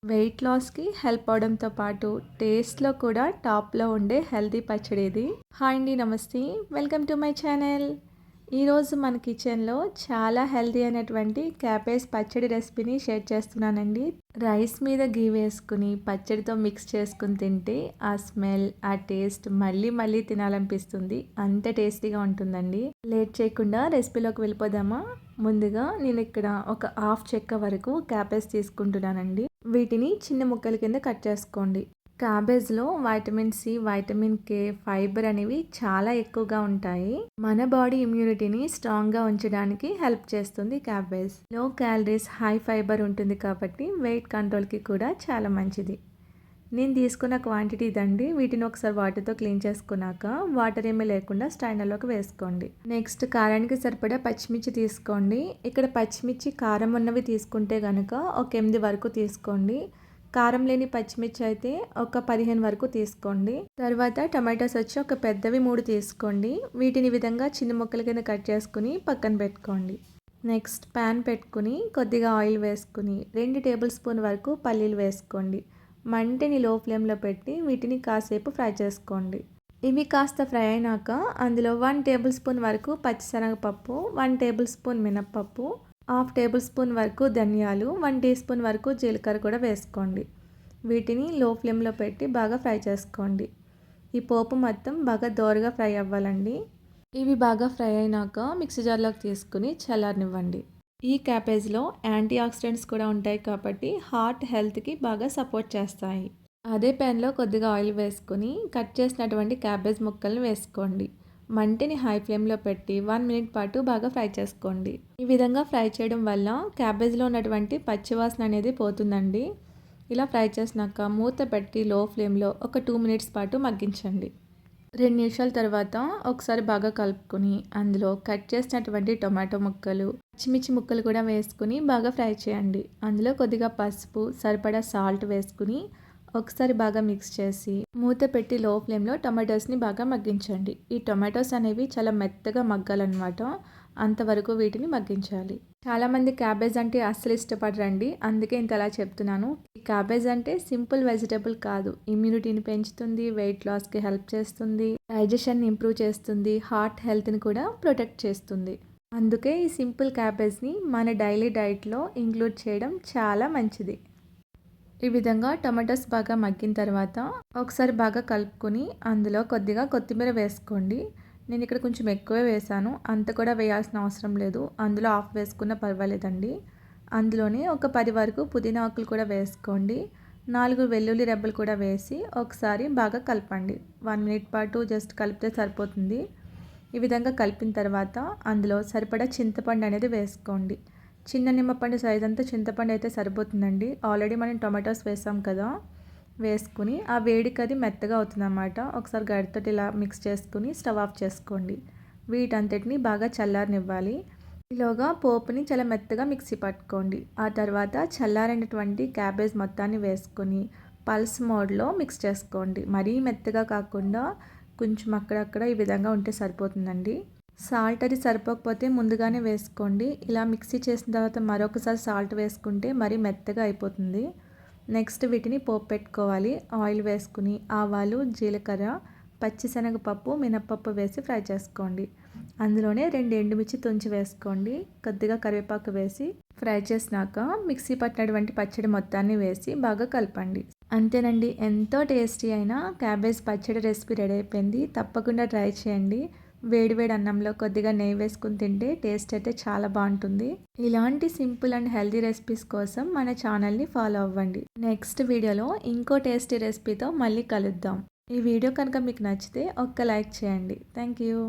Wait లాస్కి help అవడంతో పాటు టేస్ట్లో కూడా టాప్లో ఉండే హెల్తీ పచ్చడి ఇది. హాయ్ అండి, నమస్తే, వెల్కమ్ టు మై ఛానల్. ఈరోజు మన కిచెన్లో చాలా హెల్తీ అయినటువంటి క్యాబేజ్ పచ్చడి రెసిపీని షేర్ చేస్తున్నానండి. రైస్ మీద గీ వేసుకుని పచ్చడితో మిక్స్ చేసుకుని తింటే ఆ స్మెల్, ఆ టేస్ట్ మళ్ళీ మళ్ళీ తినాలనిపిస్తుంది. అంత టేస్టీగా ఉంటుందండి. లేట్ చేయకుండా రెసిపీలోకి వెళ్ళిపోదామా? ముందుగా నేను ఇక్కడ ఒక హాఫ్ చెక్క వరకు క్యాబేజ్ తీసుకుంటున్నానండి. వీటిని చిన్న ముక్కల కింద కట్ చేసుకోండి. క్యాబేజ్లో vitamin C, vitamin K, fibre అనేవి చాలా ఎక్కువగా ఉంటాయి. మన బాడీ ఇమ్యూనిటీని స్ట్రాంగ్గా ఉంచడానికి హెల్ప్ చేస్తుంది క్యాబేజ్. లో క్యాలరీస్, హై ఫైబర్ ఉంటుంది కాబట్టి వెయిట్ కంట్రోల్కి కూడా చాలా మంచిది. నేను తీసుకున్న క్వాంటిటీ ఇదండి. వీటిని ఒకసారి వాటర్తో క్లీన్ చేసుకున్నాక వాటర్ ఏమీ లేకుండా స్టైనర్లోకి వేసుకోండి. నెక్స్ట్ కారానికి సరిపడా పచ్చిమిర్చి తీసుకోండి. ఇక్కడ పచ్చిమిర్చి కారం ఉన్నవి తీసుకుంటే కనుక ఒక 8 వరకు తీసుకోండి. కారం లేని పచ్చిమిర్చి అయితే ఒక 15 వరకు తీసుకోండి. తర్వాత టమాటోస్ వచ్చి ఒక పెద్దవి 3 తీసుకోండి. వీటిని విధంగా చిన్న ముక్కల కింద కట్ చేసుకుని పక్కన పెట్టుకోండి. నెక్స్ట్ ప్యాన్ పెట్టుకుని కొద్దిగా ఆయిల్ వేసుకుని 2 టేబుల్ స్పూన్ వరకు పల్లీలు వేసుకోండి. మంటని లో ఫ్లేమ్లో పెట్టి వీటిని కాసేపు ఫ్రై చేసుకోండి. ఇవి కాస్త ఫ్రై అయినాక అందులో 1 టేబుల్ స్పూన్ వరకు పచ్చిశనగపప్పు, 1 టేబుల్ స్పూన్ మినప్పప్పు, 1/2 టేబుల్ స్పూన్ వరకు ధనియాలు, 1 టీ స్పూన్ వరకు జీలకర్ర కూడా వేసుకోండి. వీటిని లో ఫ్లేమ్లో పెట్టి బాగా ఫ్రై చేసుకోండి. ఈ పోపు మొత్తం బాగా దోరగా ఫ్రై అవ్వాలండి. ఇవి బాగా ఫ్రై అయినాక మిక్సీ జార్లోకి తీసుకుని చల్లారనివ్వండి. ఈ క్యాబేజ్లో యాంటీ ఆక్సిడెంట్స్ కూడా ఉంటాయి కాబట్టి హార్ట్ హెల్త్కి బాగా సపోర్ట్ చేస్తాయి. అదే ప్యాన్లో కొద్దిగా ఆయిల్ వేసుకుని కట్ చేసినటువంటి క్యాబేజ్ ముక్కల్ని వేసుకోండి. మంటని హై ఫ్లేమ్లో పెట్టి 1 మినిట్ పాటు బాగా ఫ్రై చేసుకోండి. ఈ విధంగా ఫ్రై చేయడం వల్ల క్యాబేజ్లో ఉన్నటువంటి పచ్చివాసన అనేది పోతుందండి. ఇలా ఫ్రై చేసినాక మూత పెట్టి లో ఫ్లేమ్లో ఒక 2 మినిట్స్ పాటు మగ్గించండి. 2 నిమిషాల తర్వాత ఒకసారి బాగా కలుపుకొని అందులో కట్ చేసినటువంటి టొమాటో ముక్కలు, పచ్చిమిర్చి ముక్కలు కూడా వేసుకుని బాగా ఫ్రై చేయండి. అందులో కొద్దిగా పసుపు, సరిపడా సాల్ట్ వేసుకుని ఒకసారి బాగా మిక్స్ చేసి మూత పెట్టి లో ఫ్లేమ్లో టొమాటోస్ని బాగా మగ్గించండి. ఈ టొమాటోస్ అనేవి చాలా మెత్తగా మగ్గాలన్నమాట. అంతవరకు వీటిని మగ్గించాలి. చాలామంది క్యాబేజ్ అంటే అస్సలు ఇష్టపడరండి, అందుకే ఇంతలా చెప్తున్నాను. ఈ క్యాబేజ్ అంటే సింపుల్ వెజిటబుల్ కాదు. ఇమ్యూనిటీని పెంచుతుంది, వెయిట్ లాస్కి హెల్ప్ చేస్తుంది, డైజెషన్ని ఇంప్రూవ్ చేస్తుంది, హార్ట్ హెల్త్ని కూడా ప్రొటెక్ట్ చేస్తుంది. అందుకే ఈ సింపుల్ క్యాబేజ్ని మన డైలీ డైట్లో ఇంక్లూడ్ చేయడం చాలా మంచిది. ఈ విధంగా టమాటోస్ బాగా మగ్గిన తర్వాత ఒకసారి బాగా కలుపుకొని అందులో కొద్దిగా కొత్తిమీర వేసుకోండి. నేను ఇక్కడ కొంచెం ఎక్కువే వేసాను, అంత కూడా వేయాల్సిన అవసరం లేదు. అందులో హాఫ్ వేసుకున్న పర్వాలేదండి. అందులోనే ఒక 10 వరకు పుదీనా ఆకులు కూడా వేసుకోండి. 4 వెల్లుల్లి రెబ్బలు కూడా వేసి ఒకసారి బాగా కలపండి. 1 మినిట్ పాటు జస్ట్ కలిపితే సరిపోతుంది. ఈ విధంగా కలిపిన తర్వాత అందులో సరిపడా చింతపండు అనేది వేసుకోండి. చిన్న నిమ్మపండు సైజ్ అంతా చింతపండు అయితే సరిపోతుందండి. ఆల్రెడీ మనం టొమాటోస్ వేసాం కదా. వేసుకుని ఆ వేడికి అది మెత్తగా అవుతుందన్నమాట. ఒకసారి గరిటెతో ఇలా మిక్స్ చేసుకుని స్టవ్ ఆఫ్ చేసుకోండి. వీటంతటిని బాగా చల్లారనివ్వాలి. ఈలోగా పోపుని చాలా మెత్తగా మిక్సీ పట్టుకోండి. ఆ తర్వాత చల్లారినటువంటి క్యాబేజ్ మొత్తాన్ని వేసుకొని పల్స్ మోడ్లో మిక్స్ చేసుకోండి. మరీ మెత్తగా కాకుండా కొంచెం అక్కడక్కడ ఈ విధంగా ఉంటే సరిపోతుందండి. సాల్ట్ అది సరిపోకపోతే ముందుగానే వేసుకోండి. ఇలా మిక్సీ చేసిన తర్వాత మరొకసారి సాల్ట్ వేసుకుంటే మరీ మెత్తగా అయిపోతుంది. నెక్స్ట్ వీటిని పోపు పెట్టుకోవాలి. ఆయిల్ వేసుకుని ఆవాలు, జీలకర్ర, పచ్చిశనగపప్పు, మినప్పప్పు వేసి ఫ్రై చేసుకోండి. అందులోనే 2 ఎండుమిర్చి తుంచి వేసుకోండి. కొద్దిగా కరివేపాకు వేసి ఫ్రై చేసినాక మిక్సీ పట్టినటువంటి పచ్చడి మొత్తాన్ని వేసి బాగా కలపండి. అంతేనండి, ఎంతో టేస్టీ అయిన క్యాబేజ్ పచ్చడి రెసిపీ రెడీ అయిపోయింది. తప్పకుండా ట్రై చేయండి. వేడివేడి అన్నంలో కొద్దిగా నెయ్యి వేసుకుని తింటే టేస్ట్ అయితే చాలా బాగుంటుంది. ఇలాంటి సింపుల్ అండ్ హెల్తీ రెసిపీస్ కోసం మన ఛానల్ని ఫాలో అవ్వండి. నెక్స్ట్ వీడియోలో ఇంకో టేస్టీ రెసిపీతో మళ్ళీ కలుద్దాం. ఈ వీడియో కనుక మీకు నచ్చితే ఒక్క లైక్ చేయండి. Thank you.